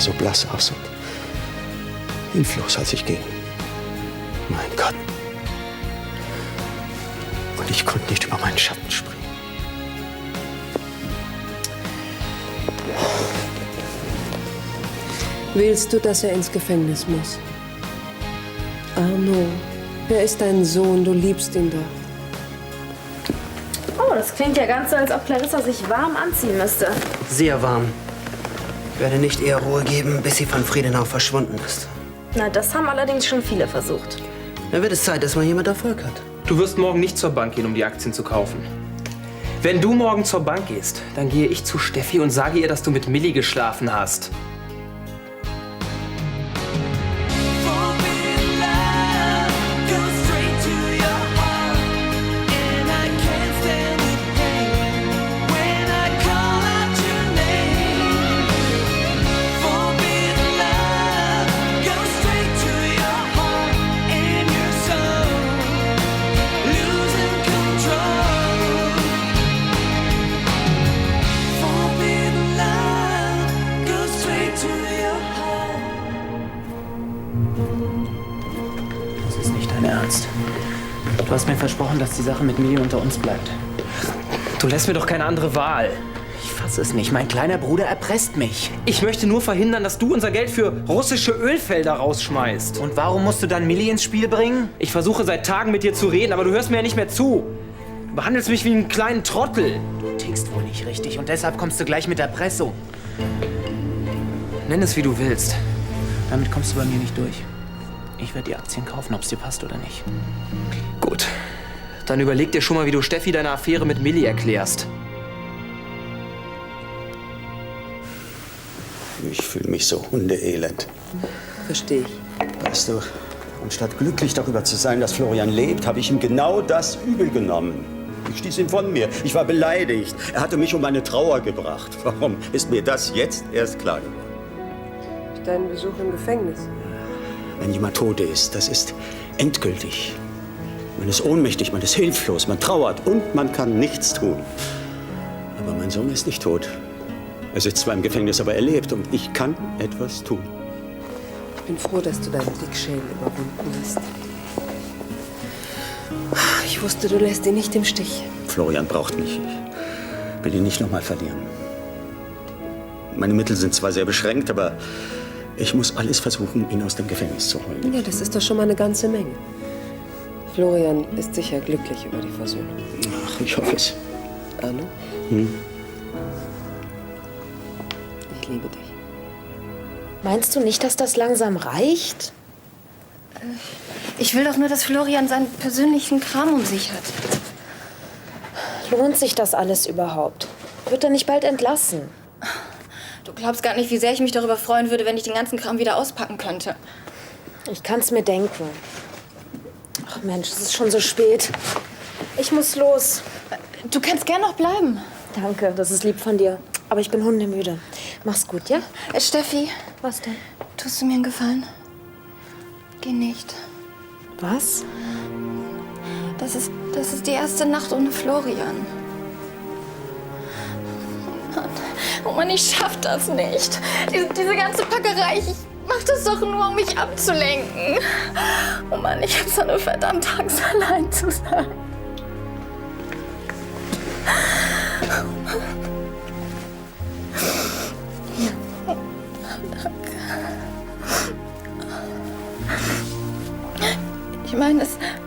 so blass aus und hilflos, als ich ging. Mein Gott. Und ich konnte nicht über meinen Schatten springen. Willst du, dass er ins Gefängnis muss? Arno, er ist dein Sohn, du liebst ihn doch. Oh, das klingt ja ganz so, als ob Clarissa sich warm anziehen müsste. Sehr warm. Ich werde nicht eher Ruhe geben, bis sie von Friedenau verschwunden ist. Na, das haben allerdings schon viele versucht. Dann wird es Zeit, dass mal jemand Erfolg hat. Du wirst morgen nicht zur Bank gehen, um die Aktien zu kaufen. Wenn du morgen zur Bank gehst, dann gehe ich zu Steffi und sage ihr, dass du mit Millie geschlafen hast. Du hast mir versprochen, dass die Sache mit Millie unter uns bleibt. Du lässt mir doch keine andere Wahl. Ich fass es nicht. Mein kleiner Bruder erpresst mich. Ich möchte nur verhindern, dass du unser Geld für russische Ölfelder rausschmeißt. Und warum musst du dann Millie ins Spiel bringen? Ich versuche seit Tagen mit dir zu reden, aber du hörst mir ja nicht mehr zu. Du behandelst mich wie einen kleinen Trottel. Du tickst wohl nicht richtig und deshalb kommst du gleich mit Erpressung. Nenn es, wie du willst. Damit kommst du bei mir nicht durch. Ich werde die Aktien kaufen, ob es dir passt oder nicht. Gut. Dann überleg dir schon mal, wie du Steffi deine Affäre mit Millie erklärst. Ich fühle mich so hundeelend. Verstehe ich. Weißt du, anstatt glücklich darüber zu sein, dass Florian lebt, habe ich ihm genau das übel genommen. Ich stieß ihn von mir. Ich war beleidigt. Er hatte mich um meine Trauer gebracht. Warum ist mir das jetzt erst klar geworden? Dein Besuch im Gefängnis. Wenn jemand tot ist, das ist endgültig. Man ist ohnmächtig, man ist hilflos, man trauert und man kann nichts tun. Aber mein Sohn ist nicht tot. Er sitzt zwar im Gefängnis, aber er lebt und ich kann etwas tun. Ich bin froh, dass du deinen Dickschädel überwunden hast. Ich wusste, du lässt ihn nicht im Stich. Florian braucht mich. Ich will ihn nicht noch mal verlieren. Meine Mittel sind zwar sehr beschränkt, aber ich muss alles versuchen, ihn aus dem Gefängnis zu holen. Ja, das ist doch schon mal eine ganze Menge. Florian ist sicher glücklich über die Versöhnung. Ach, ich hoffe es. Arno? Hm? Ich liebe dich. Meinst du nicht, dass das langsam reicht? Ich will doch nur, dass Florian seinen persönlichen Kram um sich hat. Lohnt sich das alles überhaupt? Wird er nicht bald entlassen? Du glaubst gar nicht, wie sehr ich mich darüber freuen würde, wenn ich den ganzen Kram wieder auspacken könnte. Ich kann's mir denken. Ach Mensch, es ist schon so spät. Ich muss los. Du kannst gern noch bleiben. Danke, das ist lieb von dir. Aber ich bin hundemüde. Mach's gut, ja? Steffi, Was denn? tust du mir einen Gefallen? Geh nicht. Was? Das ist die erste Nacht ohne Florian. Oh Mann, ich schaff das nicht. Diese ganze Packerei, ich mach das doch nur, um mich abzulenken. Oh Mann, ich hab so eine verdammte Angst, allein zu sein. Ich meine,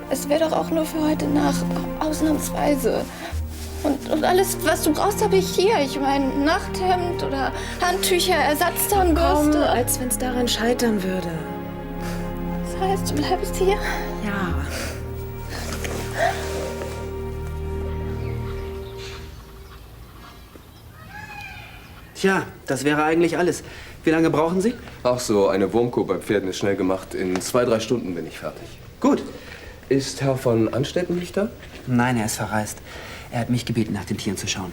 es wäre doch auch nur für heute Nacht, ausnahmsweise. Und alles, was du brauchst, habe ich hier. Ich meine, Nachthemd oder Handtücher, Ersatzzahnbürste. Kaum, als wenn es daran scheitern würde. Das heißt, du bleibst hier? Ja. Tja, das wäre eigentlich alles. Wie lange brauchen Sie? Ach so, eine Wurmkur bei Pferden ist schnell gemacht. In 2, 3 Stunden bin ich fertig. Gut. Ist Herr von Anstetten nicht da? Nein, er ist verreist. Er hat mich gebeten, nach den Tieren zu schauen.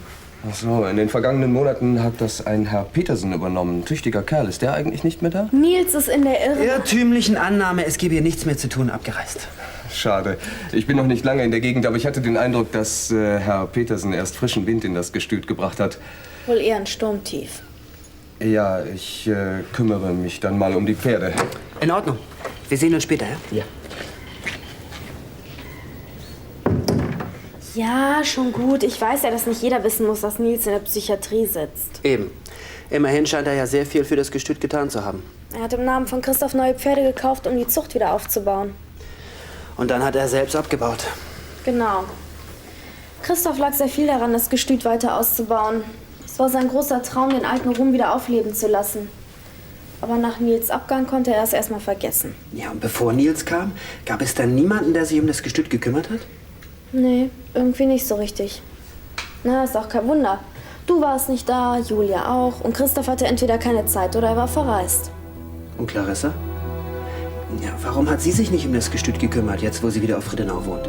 Ach so, in den vergangenen Monaten hat das ein Herr Petersen übernommen. Tüchtiger Kerl. Ist der eigentlich nicht mehr da? Nils ist in der Irre. Irrtümlichen Annahme, es gebe hier nichts mehr zu tun, abgereist. Schade. Ich bin noch nicht lange in der Gegend, aber ich hatte den Eindruck, dass Herr Petersen erst frischen Wind in das Gestüt gebracht hat. Wohl eher ein Sturmtief. Ja, ich kümmere mich dann mal um die Pferde. In Ordnung. Wir sehen uns später, ja? Ja. Ja, schon gut. Ich weiß ja, dass nicht jeder wissen muss, dass Nils in der Psychiatrie sitzt. Eben. Immerhin scheint er ja sehr viel für das Gestüt getan zu haben. Er hat im Namen von Christoph neue Pferde gekauft, um die Zucht wieder aufzubauen. Und dann hat er selbst abgebaut. Genau. Christoph lag sehr viel daran, das Gestüt weiter auszubauen. Es war sein großer Traum, den alten Ruhm wieder aufleben zu lassen. Aber nach Nils Abgang konnte er es erstmal vergessen. Ja, und bevor Nils kam, gab es dann niemanden, der sich um das Gestüt gekümmert hat? Nee, irgendwie nicht so richtig. Na, ist auch kein Wunder. Du warst nicht da, Julia auch. Und Christoph hatte entweder keine Zeit oder er war verreist. Und Clarissa? Ja, warum hat sie sich nicht um das Gestüt gekümmert, jetzt wo sie wieder auf Friedenau wohnt?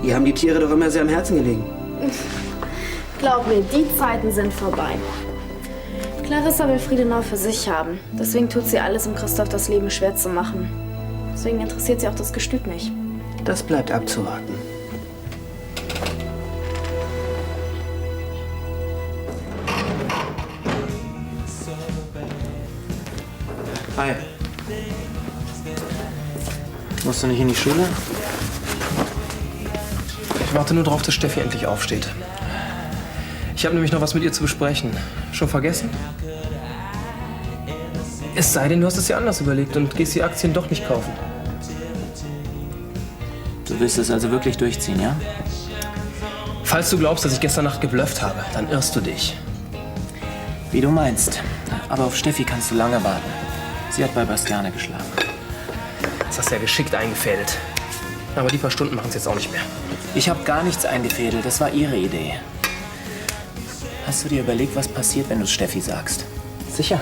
Ihr haben die Tiere doch immer sehr am Herzen gelegen. Glaub mir, die Zeiten sind vorbei. Clarissa will Friedenau für sich haben. Deswegen tut sie alles, um Christoph das Leben schwer zu machen. Deswegen interessiert sie auch das Gestüt nicht. Das bleibt abzuwarten. Hi. Musst du nicht in die Schule? Ich warte nur drauf, dass Steffi endlich aufsteht. Ich habe nämlich noch was mit ihr zu besprechen. Schon vergessen? Es sei denn, du hast es dir anders überlegt und gehst die Aktien doch nicht kaufen. Du willst es also wirklich durchziehen, ja? Falls du glaubst, dass ich gestern Nacht geblufft habe, dann irrst du dich. Wie du meinst. Aber auf Steffi kannst du lange warten. Sie hat bei Bastiane geschlafen. Das hast du ja geschickt eingefädelt. Aber die paar Stunden machen es jetzt auch nicht mehr. Ich habe gar nichts eingefädelt. Das war ihre Idee. Hast du dir überlegt, was passiert, wenn du es Steffi sagst? Sicher.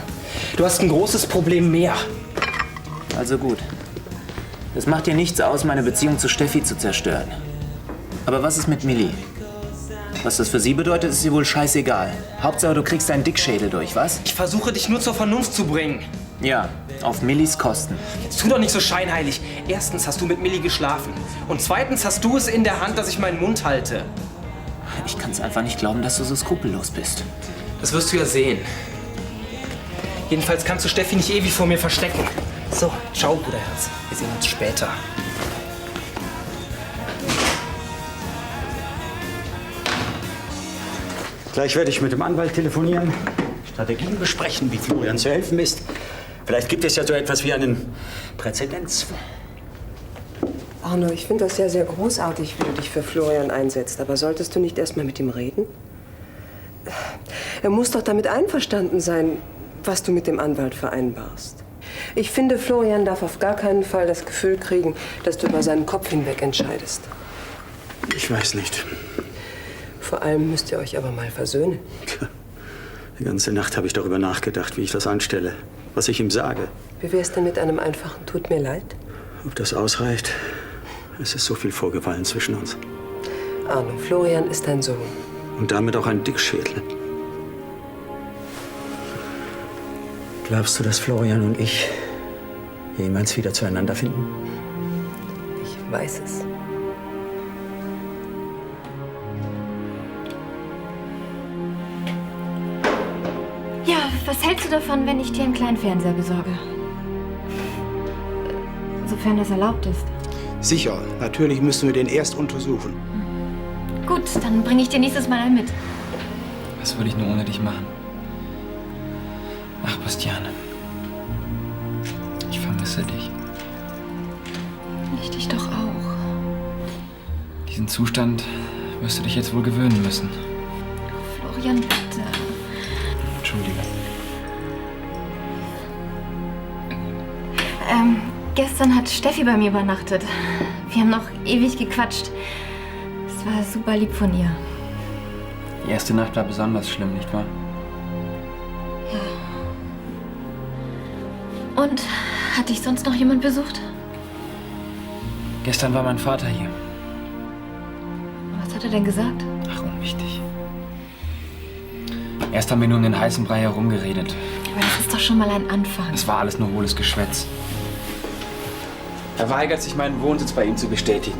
Du hast ein großes Problem mehr. Also gut. Es macht dir nichts aus, meine Beziehung zu Steffi zu zerstören. Aber was ist mit Millie? Was das für sie bedeutet, ist ihr wohl scheißegal. Hauptsache, du kriegst deinen Dickschädel durch, was? Ich versuche dich nur zur Vernunft zu bringen. Ja, auf Millies Kosten. Jetzt tu doch nicht so scheinheilig. Erstens hast du mit Millie geschlafen. Und zweitens hast du es in der Hand, dass ich meinen Mund halte. Ich kann es einfach nicht glauben, dass du so skrupellos bist. Das wirst du ja sehen. Jedenfalls kannst du Steffi nicht ewig vor mir verstecken. So, ciao, Bruderherz. Wir sehen uns später. Gleich werde ich mit dem Anwalt telefonieren, Strategien besprechen, wie Florian zu helfen ist. Vielleicht gibt es ja so etwas wie einen Präzedenzfall. Arno, ich finde das sehr, sehr großartig, wie du dich für Florian einsetzt. Aber solltest du nicht erst mal mit ihm reden? Er muss doch damit einverstanden sein, was du mit dem Anwalt vereinbarst. Ich finde, Florian darf auf gar keinen Fall das Gefühl kriegen, dass du über seinen Kopf hinweg entscheidest. Ich weiß nicht. Vor allem müsst ihr euch aber mal versöhnen. Die ganze Nacht habe ich darüber nachgedacht, wie ich das anstelle, was ich ihm sage. Wie wär's denn mit einem einfachen Tut mir leid? Ob das ausreicht? Es ist so viel vorgefallen zwischen uns. Arno, Florian ist dein Sohn. Und damit auch ein Dickschädel. Glaubst du, dass Florian und ich jemals wieder zueinander finden? Ich weiß es. Ja, was hältst du davon, wenn ich dir einen kleinen Fernseher besorge? Sofern das erlaubt ist. Sicher, natürlich müssen wir den erst untersuchen. Gut, dann bringe ich dir nächstes Mal einen mit. Was würde ich nur ohne dich machen? Ach, Bastiane. Ich vermisse dich. Ich dich doch auch. Diesen Zustand wirst du dich jetzt wohl gewöhnen müssen. Florian, bitte. Entschuldige. Gestern hat Steffi bei mir übernachtet. Wir haben noch ewig gequatscht. Es war super lieb von ihr. Die erste Nacht war besonders schlimm, nicht wahr? Und hat dich sonst noch jemand besucht? Gestern war mein Vater hier. Was hat er denn gesagt? Ach, unwichtig. Erst haben wir nur um den heißen Brei herumgeredet. Aber das ist doch schon mal ein Anfang. Es war alles nur hohles Geschwätz. Er weigert sich, meinen Wohnsitz bei ihm zu bestätigen.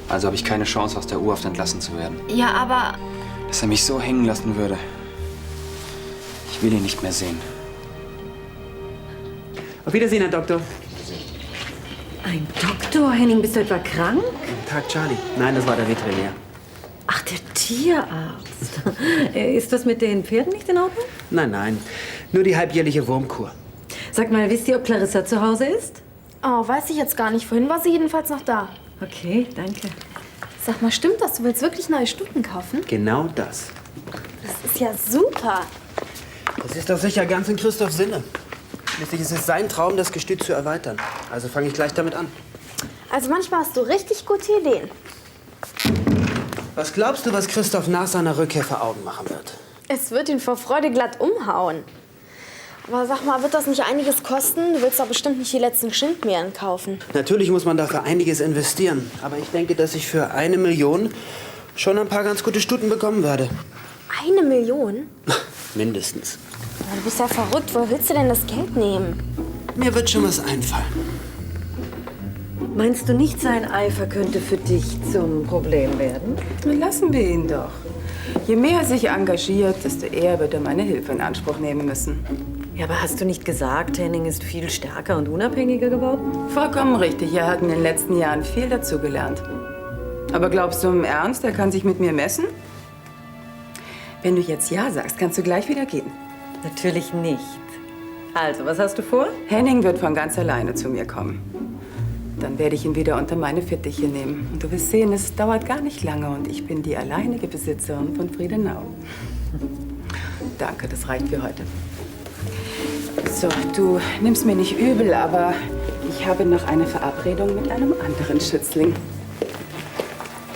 Also habe ich keine Chance, aus der U-Haft entlassen zu werden. Ja, aber... Dass er mich so hängen lassen würde. Ich will ihn nicht mehr sehen. Auf Wiedersehen, Herr Doktor. Ein Doktor? Henning, bist du etwa krank? Guten Tag, Charlie. Nein, das war der Veterinär. Ach, der Tierarzt. Ist das mit den Pferden nicht in Ordnung? Nein, nein. Nur die halbjährliche Wurmkur. Sag mal, wisst ihr, ob Clarissa zu Hause ist? Oh, weiß ich jetzt gar nicht. Vorhin war sie jedenfalls noch da. Okay, danke. Sag mal, stimmt das? Du willst wirklich neue Stuten kaufen? Genau das. Das ist ja super. Das ist doch sicher ganz in Christophs Sinne. Schließlich ist es sein Traum, das Gestüt zu erweitern. Also fange ich gleich damit an. Also manchmal hast du richtig gute Ideen. Was glaubst du, was Christoph nach seiner Rückkehr für Augen machen wird? Es wird ihn vor Freude glatt umhauen. Aber sag mal, wird das nicht einiges kosten? Du willst doch bestimmt nicht die letzten Schindmeeren kaufen. Natürlich muss man dafür einiges investieren. Aber ich denke, dass ich für 1 Million schon ein paar ganz gute Stuten bekommen werde. 1 Million? Mindestens. Aber du bist ja verrückt. Woher willst du denn das Geld nehmen? Mir wird schon was einfallen. Meinst du nicht, sein Eifer könnte für dich zum Problem werden? Lassen wir ihn doch. Je mehr er sich engagiert, desto eher wird er meine Hilfe in Anspruch nehmen müssen. Ja, aber hast du nicht gesagt, Henning ist viel stärker und unabhängiger geworden? Vollkommen richtig. Er hat in den letzten Jahren viel dazugelernt. Aber glaubst du im Ernst, er kann sich mit mir messen? Wenn du jetzt Ja sagst, kannst du gleich wieder gehen. Natürlich nicht. Also, was hast du vor? Henning wird von ganz alleine zu mir kommen. Dann werde ich ihn wieder unter meine Fittiche nehmen. Und du wirst sehen, es dauert gar nicht lange und ich bin die alleinige Besitzerin von Friedenau. Danke, das reicht für heute. So, du nimmst mir nicht übel, aber ich habe noch eine Verabredung mit einem anderen Schützling.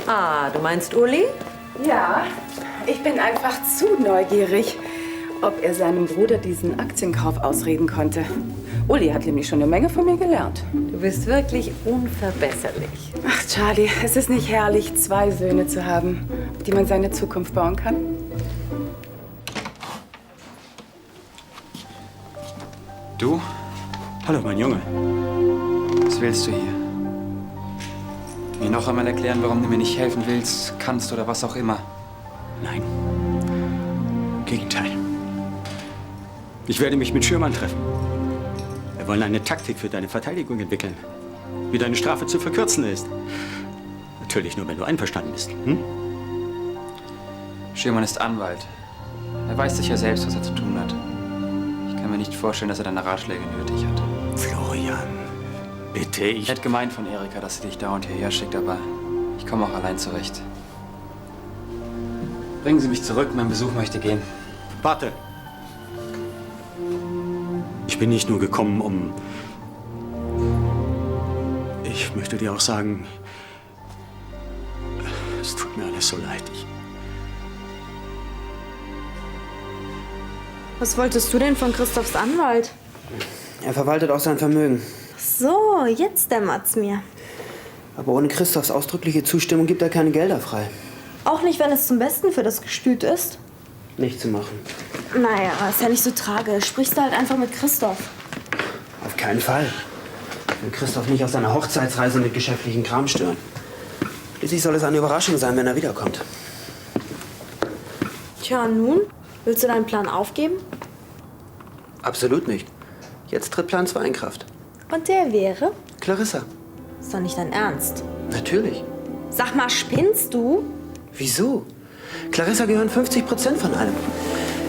Ah, du meinst Uli? Ja, ich bin einfach zu neugierig, ob er seinem Bruder diesen Aktienkauf ausreden konnte. Uli hat nämlich schon eine Menge von mir gelernt. Du bist wirklich unverbesserlich. Ach, Charlie, es ist nicht herrlich, 2 Söhne zu haben, auf die man seine Zukunft bauen kann? Du? Hallo, mein Junge. Was willst du hier? Mir noch einmal erklären, warum du mir nicht helfen willst, kannst oder was auch immer. Nein. Im Gegenteil. Ich werde mich mit Schürmann treffen. Wir wollen eine Taktik für deine Verteidigung entwickeln. Wie deine Strafe zu verkürzen ist. Natürlich nur, wenn du einverstanden bist. Hm? Schürmann ist Anwalt. Er weiß sicher selbst, was er zu tun hat. Ich kann mir nicht vorstellen, dass er deine Ratschläge nötig hat. Florian, bitte, Ich hätte gemeint von Erika, dass sie dich dauernd hierher schickt, aber ich komme auch allein zurecht. Bringen Sie mich zurück, mein Besuch möchte gehen. Warte. Ich bin nicht nur gekommen, um... Ich möchte dir auch sagen, es tut mir alles so leid. Was wolltest du denn von Christophs Anwalt? Er verwaltet auch sein Vermögen. So, jetzt dämmert's mir. Aber ohne Christophs ausdrückliche Zustimmung gibt er keine Gelder frei. Auch nicht, wenn es zum Besten für das Gestüt ist. Nicht zu machen. Naja, ist ja nicht so tragisch. Sprichst du halt einfach mit Christoph. Auf keinen Fall. Ich will Christoph nicht auf seiner Hochzeitsreise mit geschäftlichen Kram stören. Schließlich soll es eine Überraschung sein, wenn er wiederkommt. Tja, nun? Willst du deinen Plan aufgeben? Absolut nicht. Jetzt tritt Plan 2 in Kraft. Und der wäre? Clarissa. Ist doch nicht dein Ernst. Natürlich. Sag mal, spinnst du? Wieso? Clarissa gehören 50% von allem.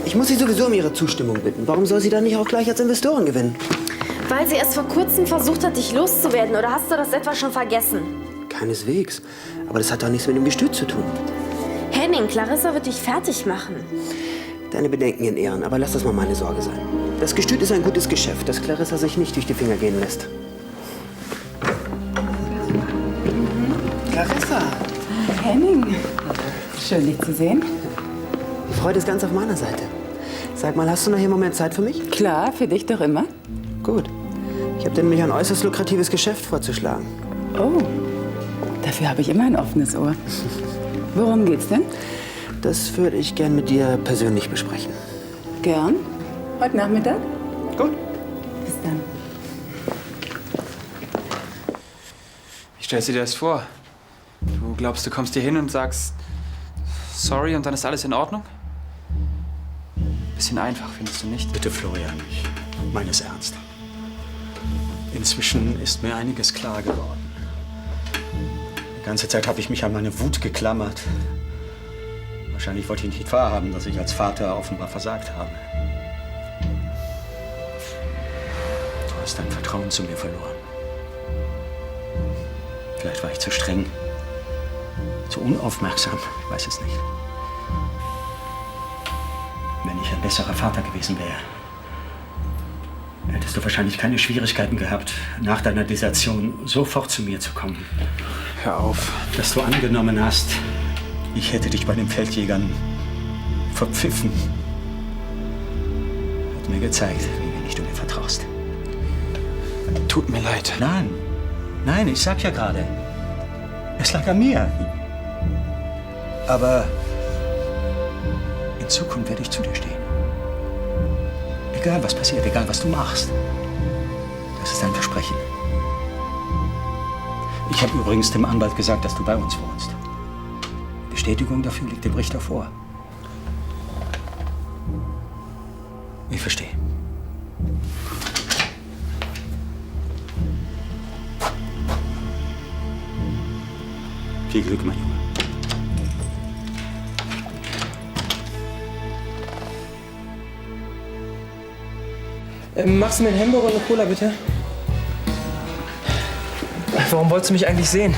Ich muss sie sowieso um ihre Zustimmung bitten. Warum soll sie dann nicht auch gleich als Investorin gewinnen? Weil sie erst vor kurzem versucht hat, dich loszuwerden. Oder hast du das etwa schon vergessen? Keineswegs. Aber das hat doch nichts mit dem Gestüt zu tun. Henning, Clarissa wird dich fertig machen. Deine Bedenken in Ehren, aber lass das mal meine Sorge sein. Das Gestüt ist ein gutes Geschäft, das Clarissa sich nicht durch die Finger gehen lässt. Clarissa! Henning, schön, dich zu sehen. Die Freude ist ganz auf meiner Seite. Sag mal, hast du noch hier einen Moment Zeit für mich? Klar, für dich doch immer. Gut. Ich habe dir nämlich ein äußerst lukratives Geschäft vorzuschlagen. Oh, dafür habe ich immer ein offenes Ohr. Worum geht's denn? Das würde ich gern mit dir persönlich besprechen. Gern. Heute Nachmittag? Gut. Bis dann. Wie stellst du dir das vor? Du glaubst, du kommst hier hin und sagst sorry und dann ist alles in Ordnung? bisschen einfach, findest du nicht? Bitte, Florian, ich meine es ernst. Inzwischen ist mir einiges klar geworden. Die ganze Zeit habe ich mich an meine Wut geklammert. Wahrscheinlich wollte ich nicht wahrhaben, dass ich als Vater offenbar versagt habe. Du hast dein Vertrauen zu mir verloren. Vielleicht war ich zu streng, zu unaufmerksam, ich weiß es nicht. Wenn ich ein besserer Vater gewesen wäre, hättest du wahrscheinlich keine Schwierigkeiten gehabt, nach deiner Desertion sofort zu mir zu kommen. Hör auf. Dass du angenommen hast, ich hätte dich bei den Feldjägern verpfiffen, hat mir gezeigt, wie wenig du mir vertraust. Tut mir leid. Nein, ich sag ja gerade, es lag an mir. Aber in Zukunft werde ich zu dir stehen. Egal was passiert, egal was du machst. Das ist ein Versprechen. Ich habe übrigens dem Anwalt gesagt, dass du bei uns wohnst. Bestätigung dafür liegt dem Richter vor. Ich verstehe. Viel Glück, mein Junge. Machst du mir einen Hamburger und eine Cola, bitte? Warum wolltest du mich eigentlich sehen?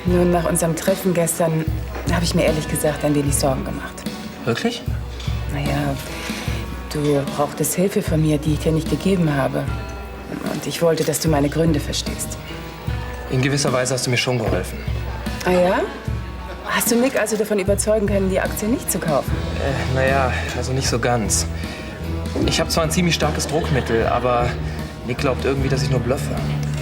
Nun, nach unserem Treffen gestern habe ich mir ehrlich gesagt ein wenig Sorgen gemacht. Wirklich? Naja, du brauchtest Hilfe von mir, die ich dir nicht gegeben habe. Und ich wollte, dass du meine Gründe verstehst. In gewisser Weise hast du mir schon geholfen. Ah ja? Hast du Nick also davon überzeugen können, die Aktie nicht zu kaufen? Naja, also nicht so ganz. Ich habe zwar ein ziemlich starkes Druckmittel, aber Nick glaubt irgendwie, dass ich nur bluffe.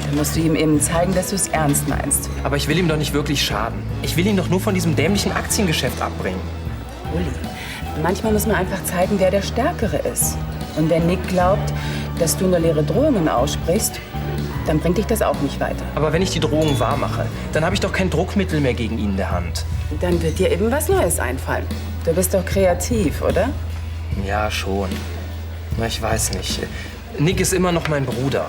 Dann musst du ihm eben zeigen, dass du es ernst meinst. Aber ich will ihm doch nicht wirklich schaden. Ich will ihn doch nur von diesem dämlichen Aktiengeschäft abbringen. Uli, manchmal muss man einfach zeigen, wer der Stärkere ist. Und wenn Nick glaubt, dass du nur leere Drohungen aussprichst, dann bringt dich das auch nicht weiter. Aber wenn ich die Drohung wahr mache, dann habe ich doch kein Druckmittel mehr gegen ihn in der Hand. Dann wird dir eben was Neues einfallen. Du bist doch kreativ, oder? Ja, schon. Na, ich weiß nicht. Nick ist immer noch mein Bruder.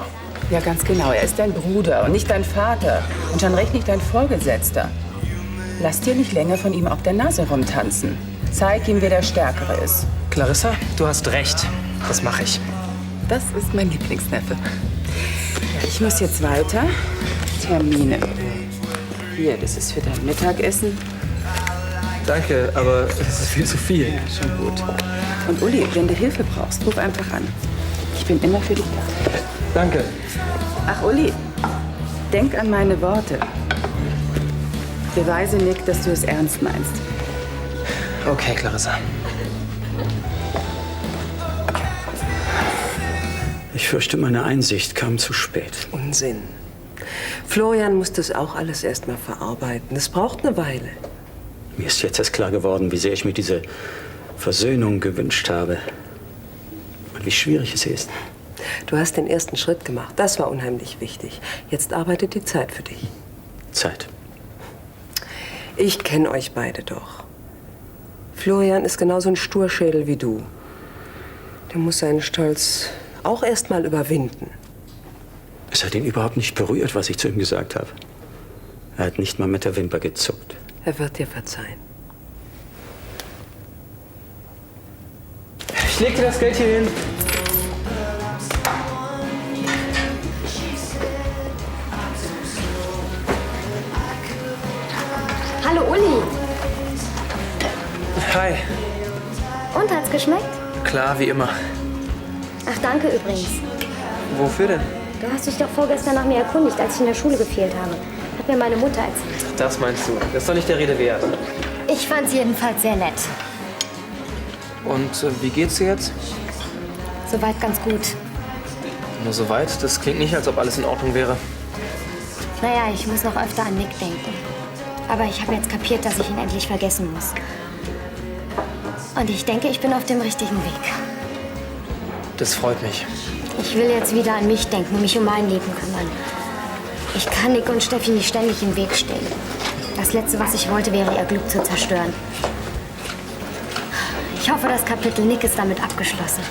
Ja, ganz genau. Er ist dein Bruder und nicht dein Vater. Und schon recht nicht dein Vorgesetzter. Lass dir nicht länger von ihm auf der Nase rumtanzen. Zeig ihm, wer der Stärkere ist. Clarissa, du hast recht. Das mache ich. Das ist mein Lieblingsneffe. Ja, ich muss jetzt weiter. Termine. Hier, das ist für dein Mittagessen. Danke, aber es ist viel zu viel. Ja, schon gut. Und Uli, wenn du Hilfe brauchst, ruf einfach an. Ich bin immer für dich da. Danke. Ach, Uli, denk an meine Worte. Beweise Nick, dass du es ernst meinst. Okay, Clarissa. Ich fürchte, meine Einsicht kam zu spät. Unsinn. Florian muss das auch alles erst mal verarbeiten. Das braucht eine Weile. Mir ist jetzt erst klar geworden, wie sehr ich mir diese Versöhnung gewünscht habe. Und wie schwierig es ist. Du hast den ersten Schritt gemacht. Das war unheimlich wichtig. Jetzt arbeitet die Zeit für dich. Zeit. Ich kenne euch beide doch. Florian ist genauso ein Sturschädel wie du. Der muss seinen Stolz auch erst mal überwinden. Es hat ihn überhaupt nicht berührt, was ich zu ihm gesagt habe. Er hat nicht mal mit der Wimper gezuckt. Er wird dir verzeihen. Ich leg dir das Geld hier hin. Hallo Uli. Hi. Und, hat's geschmeckt? Klar, wie immer. Ach, danke übrigens. Wofür denn? Du hast dich doch vorgestern nach mir erkundigt, als ich in der Schule gefehlt habe. Hat mir meine Mutter erzählt. Das meinst du? Das ist doch nicht der Rede wert. Ich fand's jedenfalls sehr nett. Und wie geht's dir jetzt? Soweit ganz gut. Nur soweit? Das klingt nicht, als ob alles in Ordnung wäre. Naja, ich muss noch öfter an Nick denken. Aber ich habe jetzt kapiert, dass ich ihn endlich vergessen muss. Und ich denke, ich bin auf dem richtigen Weg. Das freut mich. Ich will jetzt wieder an mich denken und mich um mein Leben kümmern. Ich kann Nick und Steffi nicht ständig im Weg stehen. Das Letzte, was ich wollte, wäre, ihr Glück zu zerstören. Ich Ich hoffe, das Kapitel Nick ist damit abgeschlossen.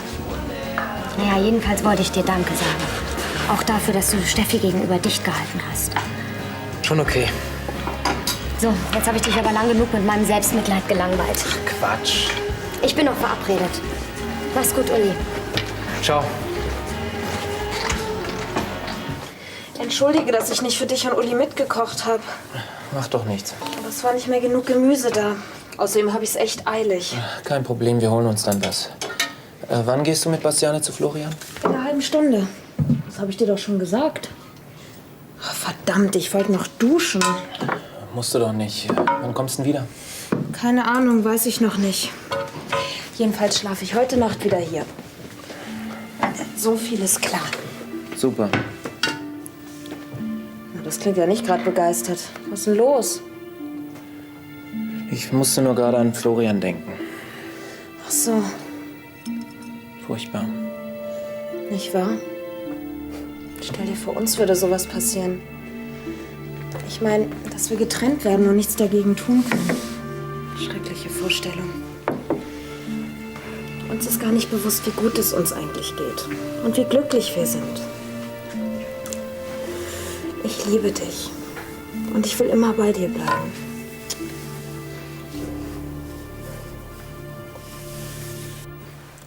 Naja, jedenfalls wollte ich dir Danke sagen. Auch dafür, dass du Steffi gegenüber dicht gehalten hast. Schon okay. So, jetzt habe ich dich aber lang genug mit meinem Selbstmitleid gelangweilt. Quatsch. Ich bin noch verabredet. Mach's gut, Uli. Ciao. Entschuldige, dass ich nicht für dich und Uli mitgekocht habe. Macht doch nichts. Aber es war nicht mehr genug Gemüse da. Außerdem habe ich es echt eilig. Kein Problem, wir holen uns dann was. Wann gehst du mit Bastiane zu Florian? In einer halben Stunde. Das habe ich dir doch schon gesagt. Oh, verdammt, ich wollte noch duschen. Musst du doch nicht. Wann kommst du denn wieder? Keine Ahnung, weiß ich noch nicht. Jedenfalls schlafe ich heute Nacht wieder hier. So viel ist klar. Super. Na, das klingt ja nicht gerade begeistert. Was ist denn los? Ich musste nur gerade an Florian denken. Ach so, Furchtbar. nicht wahr? Stell dir vor, uns würde sowas passieren. Ich meine, dass wir getrennt werden und nichts dagegen tun können. Schreckliche Vorstellung. Uns ist gar nicht bewusst, wie gut es uns eigentlich geht. Und wie glücklich wir sind. Ich liebe dich. Und ich will immer bei dir bleiben.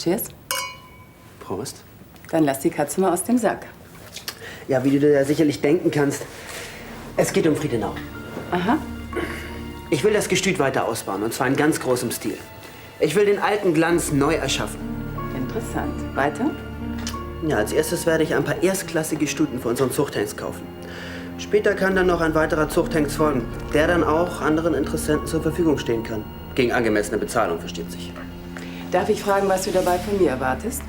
Cheers. Prost. Dann lass die Katze mal aus dem Sack. Ja, wie du dir ja sicherlich denken kannst, es geht um Friedenau. Aha. Ich will das Gestüt weiter ausbauen, und zwar in ganz großem Stil. Ich will den alten Glanz neu erschaffen. Interessant. Weiter? Ja, als erstes werde ich ein paar erstklassige Stuten für unseren Zuchthengst kaufen. Später kann dann noch ein weiterer Zuchthengst folgen, der dann auch anderen Interessenten zur Verfügung stehen kann. Gegen angemessene Bezahlung, versteht sich. Darf ich fragen, was du dabei von mir erwartest?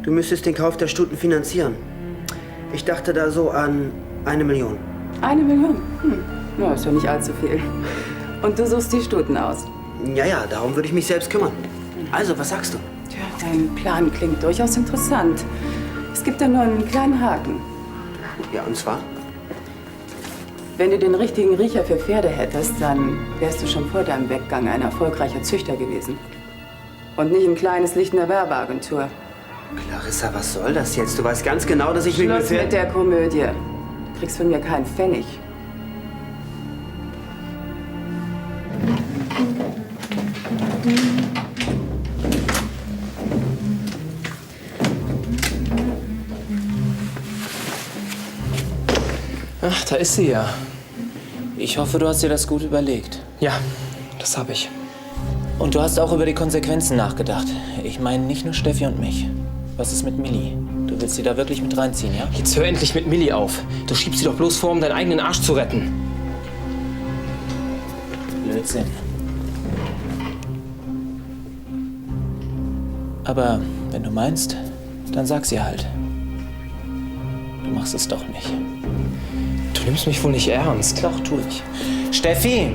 Du müsstest den Kauf der Stuten finanzieren. Ich dachte da so an 1 Million. 1 Million? Ja, ist ja nicht allzu viel. Und du suchst die Stuten aus? Ja, darum würde ich mich selbst kümmern. Also, was sagst du? Tja, dein Plan klingt durchaus interessant. Es gibt da nur einen kleinen Haken. Ja, und zwar? Wenn du den richtigen Riecher für Pferde hättest, dann wärst du schon vor deinem Weggang ein erfolgreicher Züchter gewesen. Und nicht ein kleines Licht in der Werbeagentur. Clarissa, was soll das jetzt? Du weißt ganz genau, dass ich mich Schluss mit der Komödie. Du kriegst von mir keinen Pfennig. Ach, da ist sie ja. Ich hoffe, du hast dir das gut überlegt. Ja, das habe ich. Und du hast auch über die Konsequenzen nachgedacht. Ich meine nicht nur Steffi und mich. Was ist mit Millie? Du willst sie da wirklich mit reinziehen, ja? Jetzt hör endlich mit Millie auf. Du schiebst sie doch bloß vor, um deinen eigenen Arsch zu retten. Blödsinn. Aber wenn du meinst, dann sag sie halt. Du machst es doch nicht. Du nimmst mich wohl nicht ernst. Doch, tu ich. Steffi!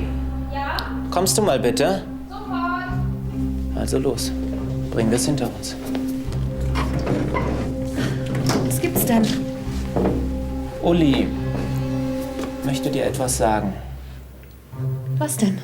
Ja? Kommst du mal bitte? Sofort. Also los. Bringen wir es hinter uns. Was gibt's denn? Uli möchte dir etwas sagen. Was denn?